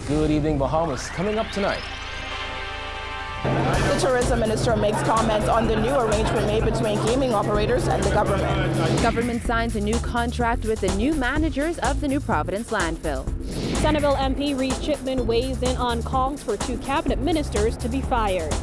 Good evening, Bahamas. Coming up tonight. The tourism minister makes comments on the new arrangement made between gaming operators and the government. Government signs a new contract with the new managers of the New Providence landfill. Centerville MP Reese Chipman weighs in on calls for 2 cabinet ministers to be fired.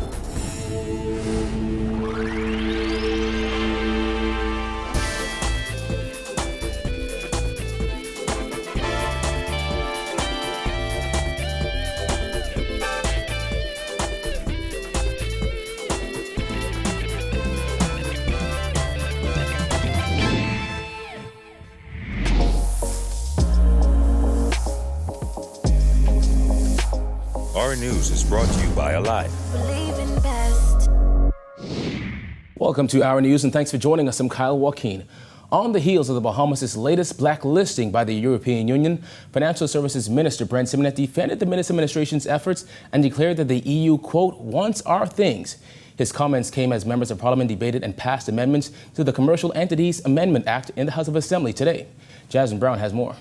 Our news is brought to you by Alive. Welcome to Our News and thanks for joining us. I'm Kyle Joaquin. On the heels of the Bahamas' latest blacklisting by the European Union, Financial Services Minister Brent Simonet defended the minister administration's efforts and declared that the EU, quote, wants our things. His comments came as members of Parliament debated and passed amendments to the Commercial Entities Amendment Act in the House of Assembly today. Jasmine Brown has more.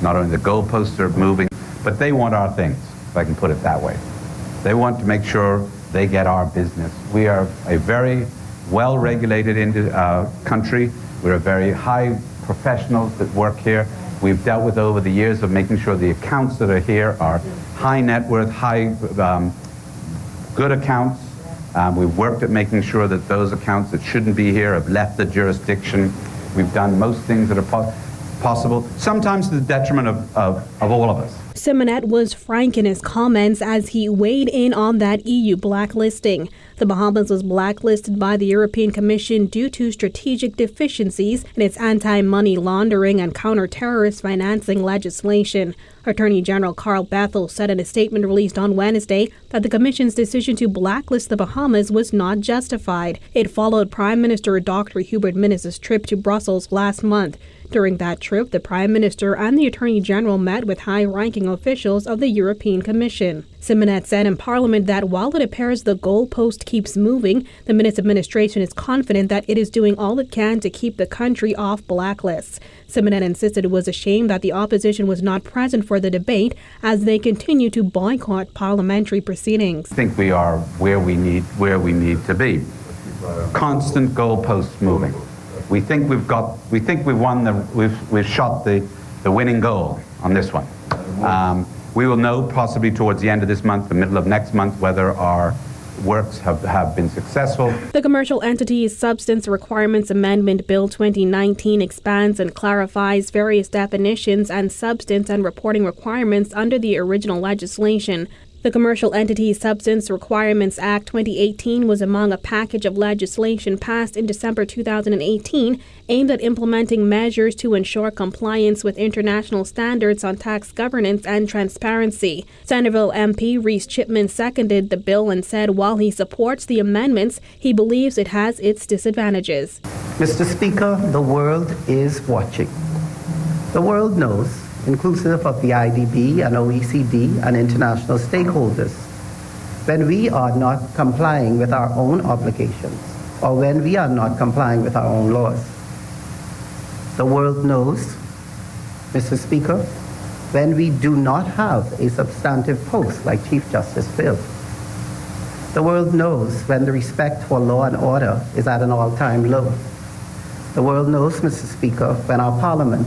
Not only the goalposts are moving, but they want our things, if I can put it that way. They want to make sure they get our business. We are a very well-regulated country. We're a very high professionals that work here. We've dealt with over the years of making sure the accounts that are here are high net worth, good accounts. We've worked at making sure that those accounts that shouldn't be here have left the jurisdiction. We've done most things that are possible, sometimes to the detriment of all of us. Simonet was frank in his comments as he weighed in on that EU blacklisting. The Bahamas was blacklisted by the European Commission due to strategic deficiencies in its anti-money laundering and counter-terrorist financing legislation. Attorney General Carl Bethel said in a statement released on Wednesday that the Commission's decision to blacklist the Bahamas was not justified. It followed Prime Minister Dr. Hubert Minnis' trip to Brussels last month. During that trip, the Prime Minister and the Attorney General met with high-ranking officials of the European Commission. Simonet said in Parliament that while it appears the goalpost keeps moving, the Minnis administration is confident that it is doing all it can to keep the country off blacklists. Simonet insisted it was a shame that the opposition was not present for the debate as they continue to boycott parliamentary proceedings. I think we are where we need to be. Constant goalposts moving. We think we've shot the winning goal on this one. We will know possibly towards the end of this month, the middle of next month, whether our works have been successful. The Commercial Entities Substance Requirements Amendment Bill 2019 expands and clarifies various definitions and substance and reporting requirements under the original legislation. The Commercial Entities Substance Requirements Act 2018 was among a package of legislation passed in December 2018 aimed at implementing measures to ensure compliance with international standards on tax governance and transparency. Centerville MP Reese Chipman seconded the bill and said while he supports the amendments, he believes it has its disadvantages. Mr. Speaker, the world is watching. The world knows, inclusive of the IDB and OECD and international stakeholders, when we are not complying with our own obligations or when we are not complying with our own laws. The world knows, Mr. Speaker, when we do not have a substantive post like Chief Justice Phil. The world knows when the respect for law and order is at an all-time low. The world knows, Mr. Speaker, when our Parliament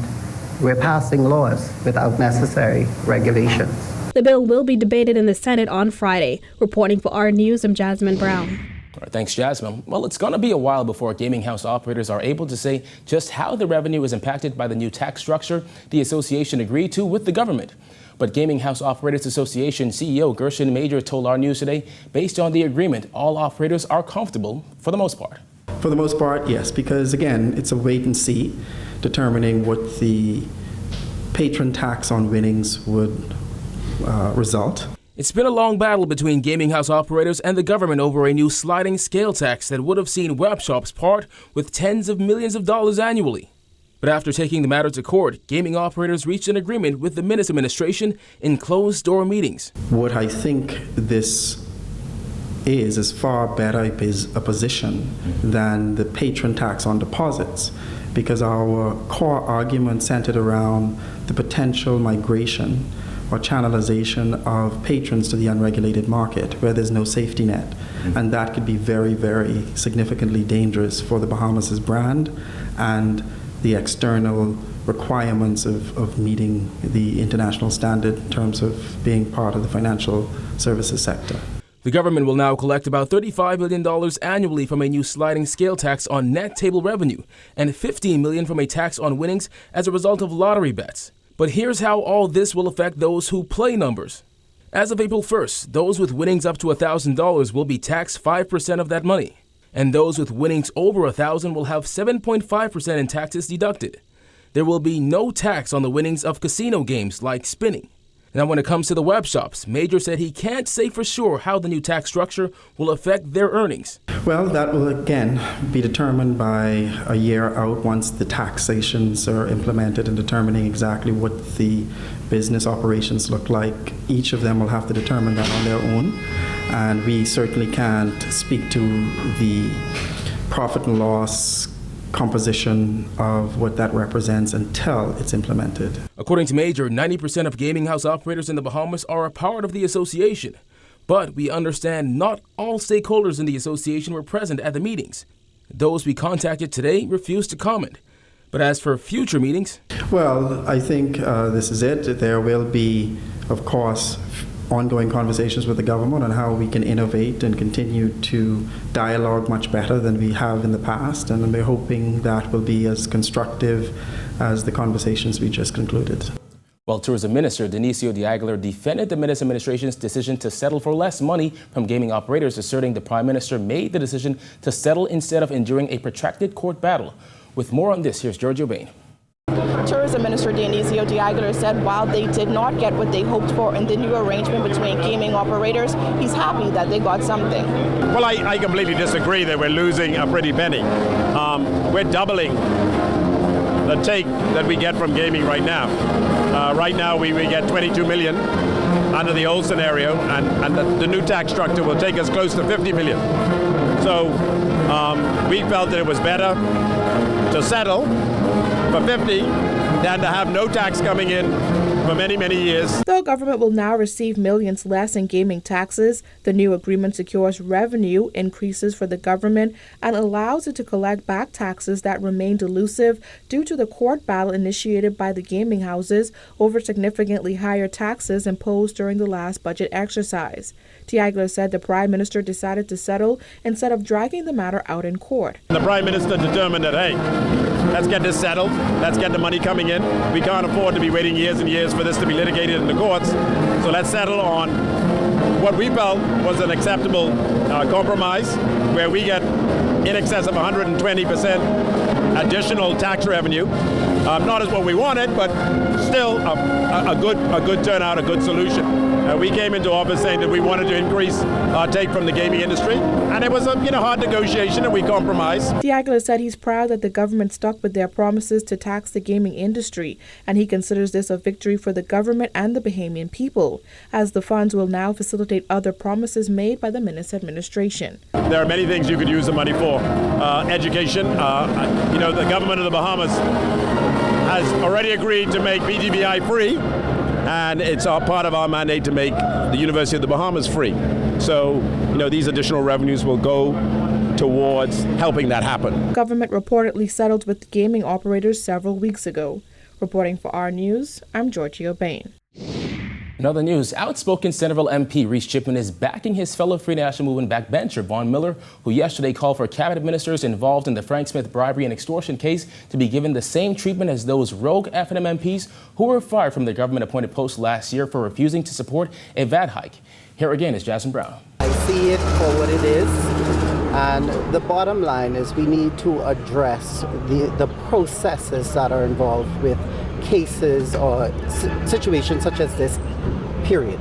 we're passing laws without necessary regulations. The bill will be debated in the Senate on Friday. Reporting for Our News, I'm Jasmine Brown. All right, thanks, Jasmine. Well, it's going to be a while before gaming house operators are able to say just how the revenue is impacted by the new tax structure the association agreed to with the government. But Gaming House Operators Association CEO Gershon Major told Our News today, based on the agreement, all operators are comfortable for the most part. For the most part, yes, because again, it's a wait and see, determining what the patron tax on winnings would result. It's been a long battle between gaming house operators and the government over a new sliding scale tax that would have seen web shops part with tens of millions of dollars annually. But after taking the matter to court, gaming operators reached an agreement with the Minnis administration in closed-door meetings. What I think this is far better a position than the patron tax on deposits, because our core argument centered around the potential migration or channelization of patrons to the unregulated market where there's no safety net. And that could be very, very significantly dangerous for the Bahamas' brand and the external requirements of meeting the international standard in terms of being part of the financial services sector. The government will now collect about $35 million annually from a new sliding scale tax on net table revenue and $15 million from a tax on winnings as a result of lottery bets. But here's how all this will affect those who play numbers. As of April 1st, those with winnings up to $1,000 will be taxed 5% of that money, and those with winnings over $1,000 will have 7.5% in taxes deducted. There will be no tax on the winnings of casino games like spinning. Now, when it comes to the web shops, Major said he can't say for sure how the new tax structure will affect their earnings. Well, that will again be determined by a year out once the taxations are implemented and determining exactly what the business operations look like. Each of them will have to determine that on their own. And we certainly can't speak to the profit and loss composition of what that represents until it's implemented. According to Major, 90% of gaming house operators in the Bahamas are a part of the association. But we understand not all stakeholders in the association were present at the meetings. Those we contacted today refused to comment. But as for future meetings... Well, I think this is it. There will be, of course, ongoing conversations with the government on how we can innovate and continue to dialogue much better than we have in the past. And we're hoping that will be as constructive as the conversations we just concluded. Well, Tourism Minister Dionisio de Aguilar defended the Minister administration's decision to settle for less money from gaming operators, asserting the Prime Minister made the decision to settle instead of enduring a protracted court battle. With more on this, here's Giorgio Bain. Tourism Minister Dionisio de Aguilar said while they did not get what they hoped for in the new arrangement between gaming operators, he's happy that they got something. Well, I completely disagree that we're losing a pretty penny. We're doubling the take that we get from gaming right now. Right now we get 22 million under the old scenario, and the new tax structure will take us close to 50 million. So we felt that it was better to settle for 50 than to have no tax coming in for many, many years. The government will now receive millions less in gaming taxes. The new agreement secures revenue increases for the government and allows it to collect back taxes that remained elusive due to the court battle initiated by the gaming houses over significantly higher taxes imposed during the last budget exercise. De Aguilar said the Prime Minister decided to settle instead of dragging the matter out in court. The Prime Minister determined that, hey, let's get this settled, let's get the money coming in. We can't afford to be waiting years and years for this to be litigated in the courts, so let's settle on what we felt was an acceptable compromise, where we get in excess of 120% additional tax revenue. Not as what we wanted, but still a good turnout, a good solution. We came into office saying that we wanted to increase our take from the gaming industry, and it was a hard negotiation, and we compromised. De Aguilar said he's proud that the government stuck with their promises to tax the gaming industry, and he considers this a victory for the government and the Bahamian people, as the funds will now facilitate other promises made by the Minister administration. There are many things you could use the money for. Education, the government of the Bahamas has already agreed to make BTBI free, and it's part of our mandate to make the University of the Bahamas free. So, these additional revenues will go towards helping that happen. Government reportedly settled with gaming operators several weeks ago. Reporting for our News, I'm Giorgio Bain. In other news, outspoken Centerville MP Reese Chipman is backing his fellow Free National Movement backbencher Vaughn Miller, who yesterday called for cabinet ministers involved in the Frank Smith bribery and extortion case to be given the same treatment as those rogue F&M MPs who were fired from their government-appointed posts last year for refusing to support a VAT hike. Here again is Jasmine Brown. I see it for what it is, and the bottom line is we need to address the processes that are involved with cases or situations such as this, period.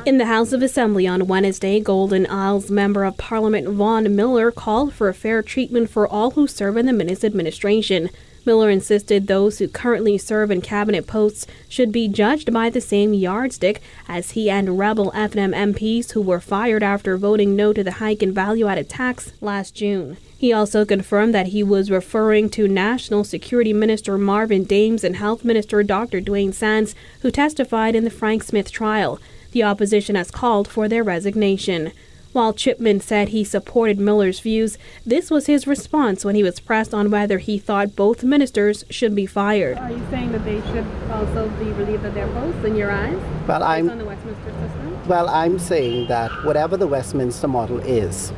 In the House of Assembly on Wednesday, Golden Isles Member of Parliament Vaughn Miller called for fair treatment for all who serve in the Minister administration. Miller insisted those who currently serve in cabinet posts should be judged by the same yardstick as he and rebel F&M MPs who were fired after voting no to the hike in value-added tax last June. He also confirmed that he was referring to National Security Minister Marvin Dames and Health Minister Dr. Dwayne Sands, who testified in the Frank Smith trial. The opposition has called for their resignation. While Chipman said he supported Miller's views, this was his response when he was pressed on whether he thought both ministers should be fired. Are you saying that they should also be relieved of their posts in your eyes? Well, on the Westminster system? Well, I'm saying that whatever the Westminster model is,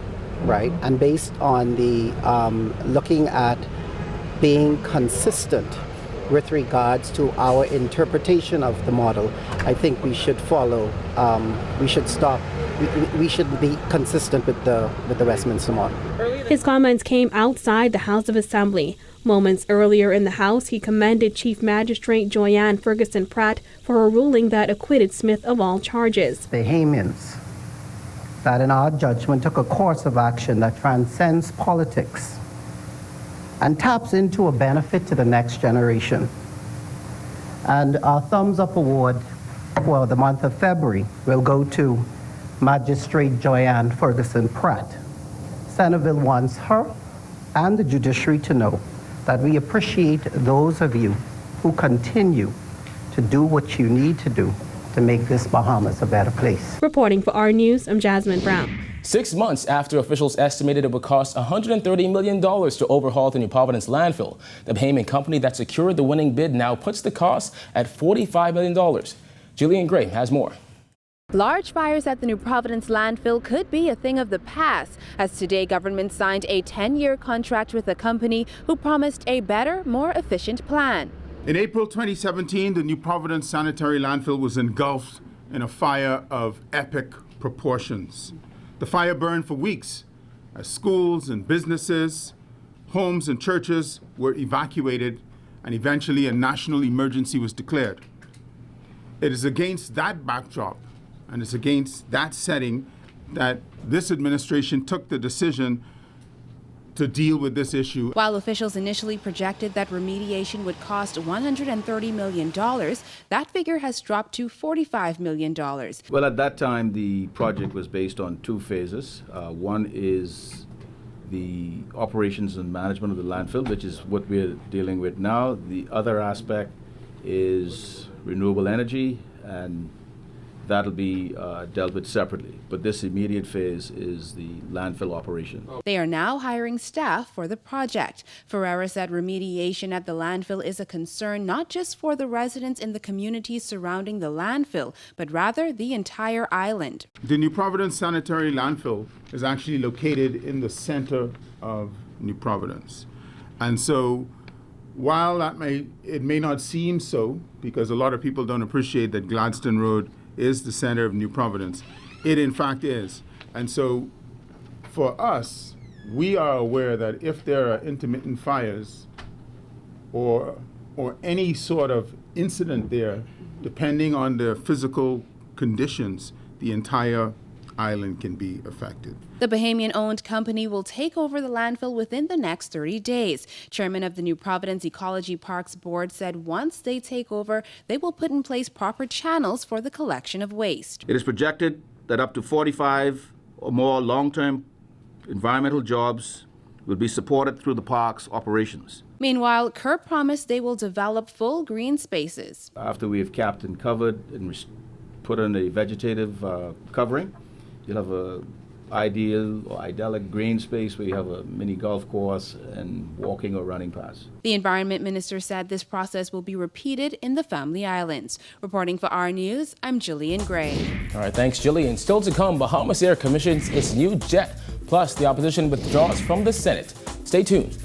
right, and based on the looking at being consistent with regards to our interpretation of the model, I think we should follow. We should stop. We should be consistent with the Westminster model. His comments came outside the House of Assembly. Moments earlier in the House, he commended Chief Magistrate Joyanne Ferguson Pratt for a ruling that acquitted Smith of all charges. Bahamians that in our judgment took a course of action that transcends politics and taps into a benefit to the next generation. And our thumbs up award for the month of February will go to Magistrate Joyanne Ferguson Pratt. Centerville wants her and the judiciary to know that we appreciate those of you who continue to do what you need to do to make this Bahamas a better place. Reporting for R News, I'm Jasmine Brown. 6 months after officials estimated it would cost $130 million to overhaul the New Providence landfill, the Bahamian company that secured the winning bid now puts the cost at $45 million. Jillian Gray has more. Large fires at the New Providence landfill could be a thing of the past, as today government signed a 10-year contract with a company who promised a better, more efficient plan. In April 2017, the New Providence sanitary landfill was engulfed in a fire of epic proportions. The fire burned for weeks as schools and businesses, homes and churches were evacuated, and eventually a national emergency was declared. It is against that backdrop and it's against that setting that this administration took the decision to deal with this issue. While officials initially projected that remediation would cost $130 million, that figure has dropped to $45 million. Well, at that time, the project was based on 2 phases. One is the operations and management of the landfill, which is what we're dealing with now. The other aspect is renewable energy, and that'll be dealt with separately. But this immediate phase is the landfill operation. They are now hiring staff for the project. Ferreira said remediation at the landfill is a concern not just for the residents in the communities surrounding the landfill, but rather the entire island. The New Providence sanitary landfill is actually located in the center of New Providence. And so while it may not seem so, because a lot of people don't appreciate that Gladstone Road is the center of New Providence, it in fact is. And so for us, we are aware that if there are intermittent fires or any sort of incident there, depending on the physical conditions, the entire island can be affected. The Bahamian-owned company will take over the landfill within the next 30 days. Chairman of the New Providence Ecology Parks Board said once they take over, they will put in place proper channels for the collection of waste. It is projected that up to 45 or more long-term environmental jobs will be supported through the park's operations. Meanwhile, Kerr promised they will develop full green spaces. After we have capped and covered and put in a vegetative covering, you'll have a ideal or idyllic green space where you have a mini golf course and walking or running paths. The Environment Minister said this process will be repeated in the Family Islands. Reporting for R News, I'm Jillian Gray. All right, thanks, Jillian. Still to come, Bahamas Air commissions its new jet, plus the opposition withdraws from the Senate. Stay tuned.